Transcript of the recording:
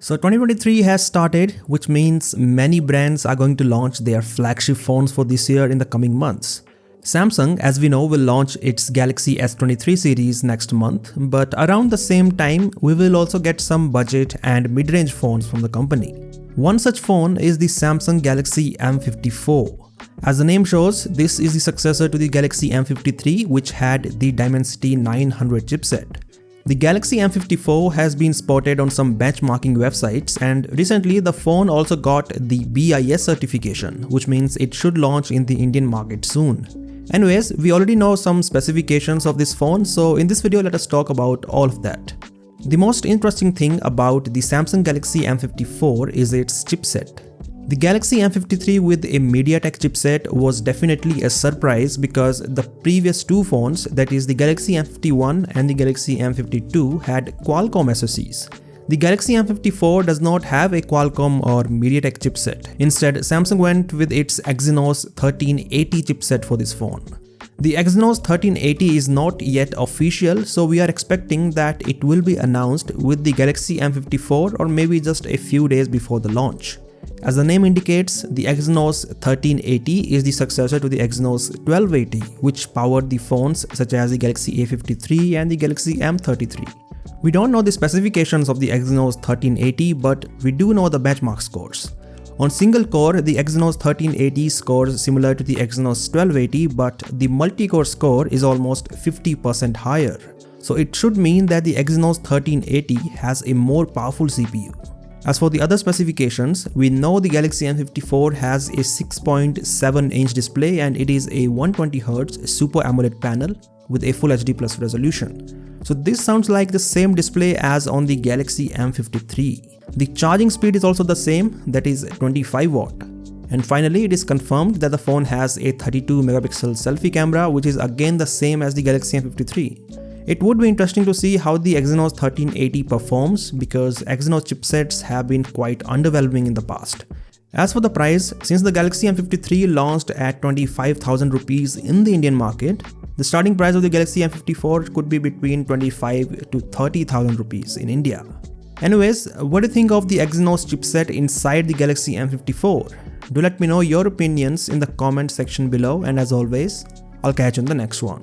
So 2023 has started, which means many brands are going to launch their flagship phones for this year in the coming months. Samsung, as we know, will launch its Galaxy S23 series next month, but around the same time, we will also get some budget and mid-range phones from the company. One such phone is the Samsung Galaxy M54. As the name shows, this is the successor to the Galaxy M53, which had the Dimensity 900 chipset. The Galaxy M54 has been spotted on some benchmarking websites, and recently the phone also got the BIS certification, which means it should launch in the Indian market soon. Anyways, we already know some specifications of this phone, so in this video let us talk about all of that. The most interesting thing about the Samsung Galaxy M54 is its chipset. The Galaxy M53 with a MediaTek chipset was definitely a surprise because the previous two phones, that is the Galaxy M51 and the Galaxy M52, had Qualcomm SoCs. The Galaxy M54 does not have a Qualcomm or MediaTek chipset. Instead, Samsung went with its Exynos 1380 chipset for this phone. The Exynos 1380 is not yet official, so we are expecting that it will be announced with the Galaxy M54 or maybe just a few days before the launch. As the name indicates, the Exynos 1380 is the successor to the Exynos 1280, which powered the phones such as the Galaxy A53 and the Galaxy M33. We don't know the specifications of the Exynos 1380, but we do know the benchmark scores. On single core, the Exynos 1380 scores similar to the Exynos 1280, but the multi-core score is almost 50% higher. So it should mean that the Exynos 1380 has a more powerful CPU. As for the other specifications, we know the Galaxy M54 has a 6.7-inch display and it is a 120Hz Super AMOLED panel with a Full HD Plus resolution. So this sounds like the same display as on the Galaxy M53. The charging speed is also the same, that is 25 watt. And finally, it is confirmed that the phone has a 32 megapixel selfie camera, which is again the same as the Galaxy M53. It would be interesting to see how the Exynos 1380 performs because Exynos chipsets have been quite underwhelming in the past. As for the price, since the Galaxy M53 launched at 25,000 rupees in the Indian market, the starting price of the Galaxy M54 could be between 25 to 30,000 rupees in India. Anyways, what do you think of the Exynos chipset inside the Galaxy M54? Do let me know your opinions in the comment section below, and as always, I'll catch you in the next one.